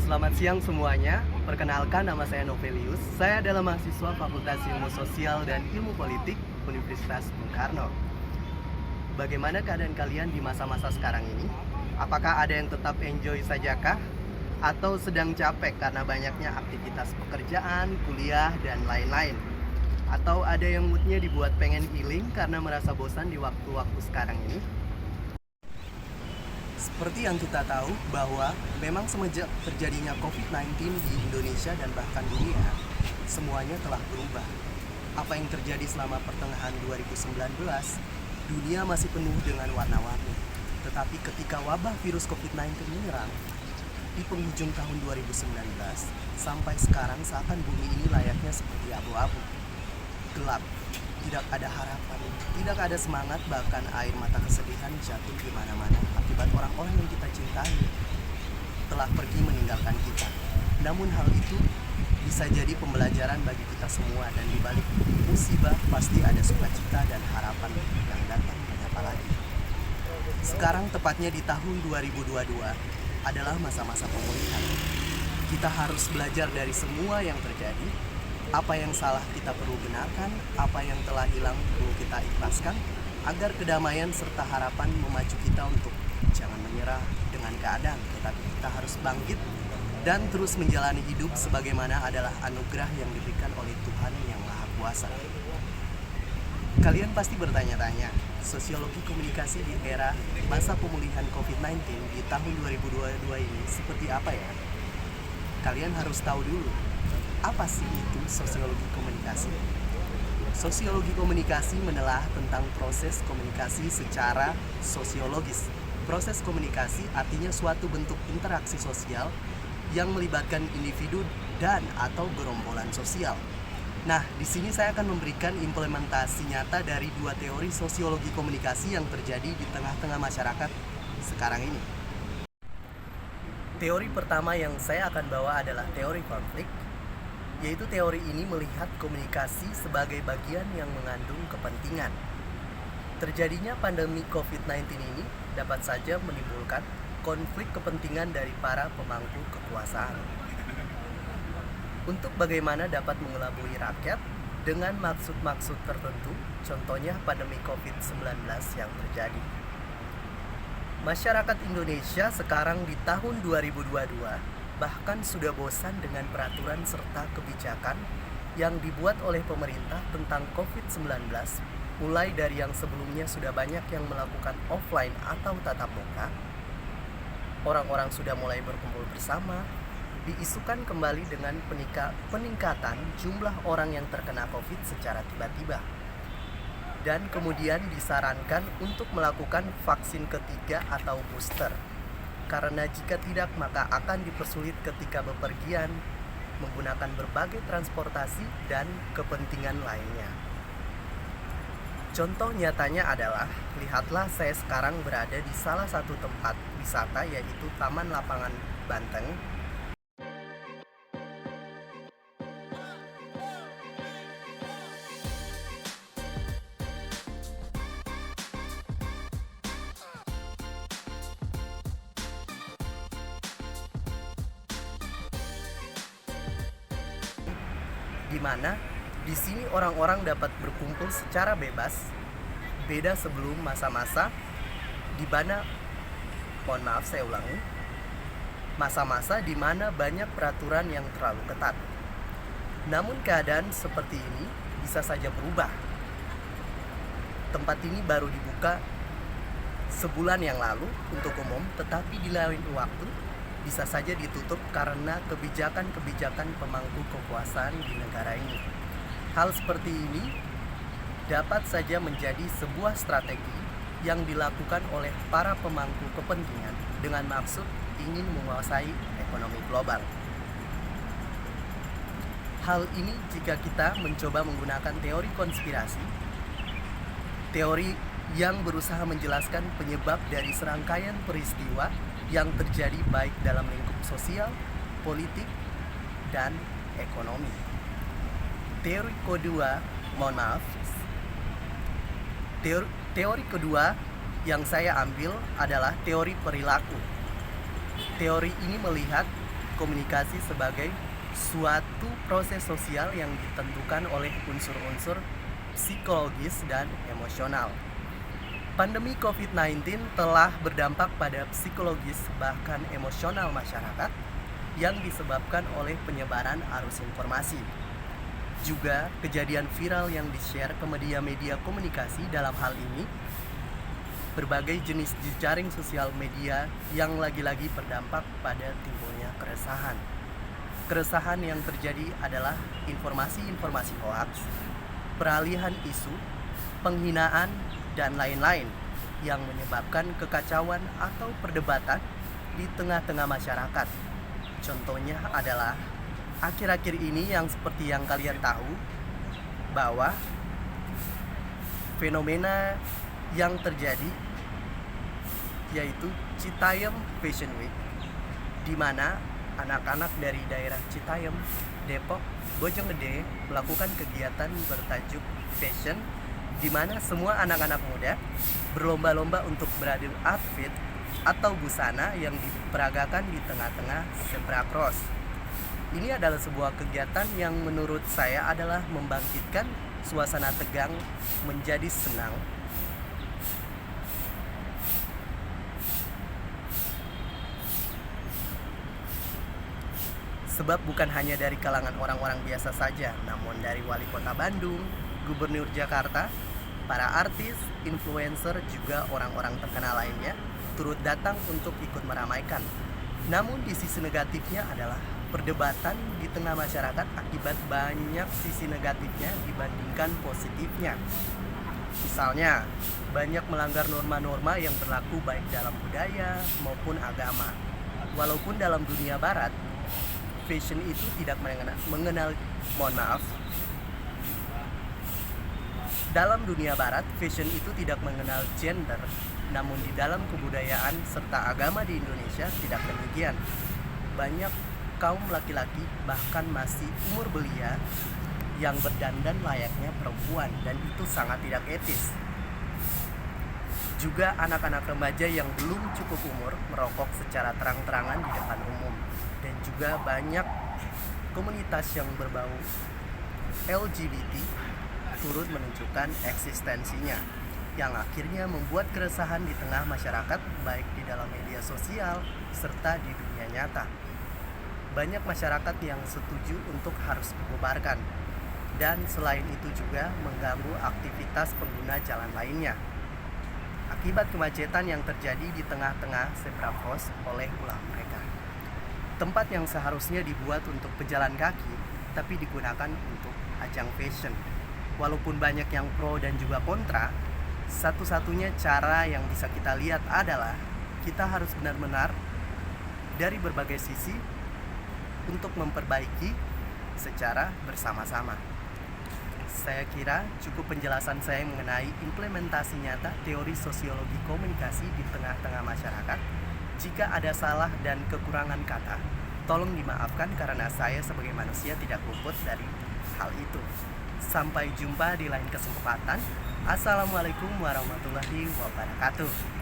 Selamat siang semuanya. Perkenalkan, nama saya Novelius. Saya adalah mahasiswa Fakultas Ilmu Sosial dan Ilmu Politik Universitas Bung Karno. Bagaimana keadaan kalian di masa-masa sekarang ini? Apakah ada yang tetap enjoy sajakah? Atau sedang capek karena banyaknya aktivitas pekerjaan, kuliah, dan lain-lain? Atau ada yang moodnya dibuat pengen healing karena merasa bosan di waktu-waktu sekarang ini? Seperti yang kita tahu bahwa memang semenjak terjadinya COVID-19 di Indonesia dan bahkan dunia, semuanya telah berubah. Apa yang terjadi selama pertengahan 2019, dunia masih penuh dengan warna-warni. Tetapi ketika wabah virus COVID-19 menyerang, di penghujung tahun 2019, sampai sekarang seakan bumi ini layaknya seperti abu-abu. Gelap, tidak ada harapan, tidak ada semangat, bahkan air mata kesedihan jatuh di mana-mana akibat orang-orang yang kita cintai telah pergi meninggalkan kita. Namun hal itu bisa jadi pembelajaran bagi kita semua, dan di balik musibah pasti ada sukacita dan harapan yang datang menyapa lagi. Sekarang tepatnya di tahun 2022 adalah masa-masa pemulihan. Kita harus belajar dari semua yang terjadi. Apa yang salah kita perlu benarkan, apa yang telah hilang perlu kita ikhlaskan, agar kedamaian serta harapan memacu kita untuk jangan menyerah dengan keadaan, tetapi kita harus bangkit dan terus menjalani hidup sebagaimana adalah anugerah yang diberikan oleh Tuhan yang Maha Kuasa. Kalian pasti bertanya-tanya, sosiologi komunikasi di era masa pemulihan COVID-19 di tahun 2022 ini seperti apa ya? Kalian harus tahu dulu, apa sih itu sosiologi komunikasi? Sosiologi komunikasi menelaah tentang proses komunikasi secara sosiologis. Proses komunikasi artinya suatu bentuk interaksi sosial yang melibatkan individu dan atau gerombolan sosial. Nah, di sini saya akan memberikan implementasi nyata dari dua teori sosiologi komunikasi yang terjadi di tengah-tengah masyarakat sekarang ini. Teori pertama yang saya akan bawa adalah teori konflik, yaitu teori ini melihat komunikasi sebagai bagian yang mengandung kepentingan. Terjadinya pandemi COVID-19 ini dapat saja menimbulkan konflik kepentingan dari para pemangku kekuasaan untuk bagaimana dapat mengelabui rakyat dengan maksud-maksud tertentu, contohnya pandemi COVID-19 yang terjadi. Masyarakat Indonesia sekarang di tahun 2022 bahkan sudah bosan dengan peraturan serta kebijakan yang dibuat oleh pemerintah tentang COVID-19, mulai dari yang sebelumnya sudah banyak yang melakukan offline atau tatap muka. Orang-orang sudah mulai berkumpul bersama, diisukan kembali dengan peningkatan jumlah orang yang terkena COVID secara tiba-tiba. Dan kemudian disarankan untuk melakukan vaksin ketiga atau booster. Karena jika tidak, maka akan dipersulit ketika bepergian, menggunakan berbagai transportasi dan kepentingan lainnya. Contoh nyatanya adalah, lihatlah saya sekarang berada di salah satu tempat wisata, yaitu Taman Lapangan Banteng. Di mana di sini orang-orang dapat berkumpul secara bebas, beda sebelum masa-masa di mana, mohon maaf saya ulangi, masa-masa di mana banyak peraturan yang terlalu ketat. Namun keadaan seperti ini bisa saja berubah. Tempat ini baru dibuka sebulan yang lalu untuk umum, tetapi di lain waktu bisa saja ditutup karena kebijakan-kebijakan pemangku kekuasaan di negara ini. Hal seperti ini dapat saja menjadi sebuah strategi yang dilakukan oleh para pemangku kepentingan dengan maksud ingin menguasai ekonomi global. Hal ini jika kita mencoba menggunakan teori konspirasi, teori yang berusaha menjelaskan penyebab dari serangkaian peristiwa yang terjadi baik dalam lingkup sosial, politik, dan ekonomi. Teori kedua yang saya ambil adalah teori perilaku. Teori ini melihat komunikasi sebagai suatu proses sosial yang ditentukan oleh unsur-unsur psikologis dan emosional. Pandemi COVID-19 telah berdampak pada psikologis bahkan emosional masyarakat yang disebabkan oleh penyebaran arus informasi. Juga kejadian viral yang di-share ke media-media komunikasi dalam hal ini berbagai jenis jejaring sosial media yang lagi-lagi berdampak pada timbulnya keresahan. Keresahan yang terjadi adalah informasi-informasi hoaks, peralihan isu, penghinaan, dan lain-lain yang menyebabkan kekacauan atau perdebatan di tengah-tengah masyarakat. Contohnya adalah akhir-akhir ini yang seperti yang kalian tahu bahwa fenomena yang terjadi yaitu Citayam Fashion Week, di mana anak-anak dari daerah Citayam, Depok, Bojonggede melakukan kegiatan bertajuk fashion, di mana semua anak-anak muda berlomba-lomba untuk beradu outfit atau busana yang diperagakan di tengah-tengah zebra cross. Ini adalah sebuah kegiatan yang menurut saya adalah membangkitkan suasana tegang menjadi senang. Sebab bukan hanya dari kalangan orang-orang biasa saja, namun dari wali kota Bandung, gubernur Jakarta, para artis, influencer, juga orang-orang terkenal lainnya turut datang untuk ikut meramaikan. Namun di sisi negatifnya adalah perdebatan di tengah masyarakat akibat banyak sisi negatifnya dibandingkan positifnya. Misalnya, banyak melanggar norma-norma yang berlaku baik dalam budaya maupun agama. Walaupun dalam dunia barat, fashion itu tidak mengenal dalam dunia barat, fashion itu tidak mengenal gender, namun di dalam kebudayaan serta agama di Indonesia tidak demikian. Banyak kaum laki-laki bahkan masih umur belia yang berdandan layaknya perempuan, dan itu sangat tidak etis. Juga anak-anak remaja yang belum cukup umur merokok secara terang-terangan di depan umum, dan juga banyak komunitas yang berbau LGBT turut menunjukkan eksistensinya, yang akhirnya membuat keresahan di tengah masyarakat baik di dalam media sosial serta di dunia nyata. Banyak masyarakat yang setuju untuk harus dibubarkan, dan selain itu juga mengganggu aktivitas pengguna jalan lainnya akibat kemacetan yang terjadi di tengah-tengah zebra cross oleh ulah mereka. Tempat yang seharusnya dibuat untuk pejalan kaki tapi digunakan untuk ajang fashion. Walaupun banyak yang pro dan juga kontra, satu-satunya cara yang bisa kita lihat adalah kita harus benar-benar dari berbagai sisi untuk memperbaiki secara bersama-sama. Saya kira cukup penjelasan saya mengenai implementasi nyata teori sosiologi komunikasi di tengah-tengah masyarakat. Jika ada salah dan kekurangan kata, tolong dimaafkan karena saya sebagai manusia tidak luput dari hal itu. Sampai jumpa di lain kesempatan. Assalamualaikum warahmatullahi wabarakatuh.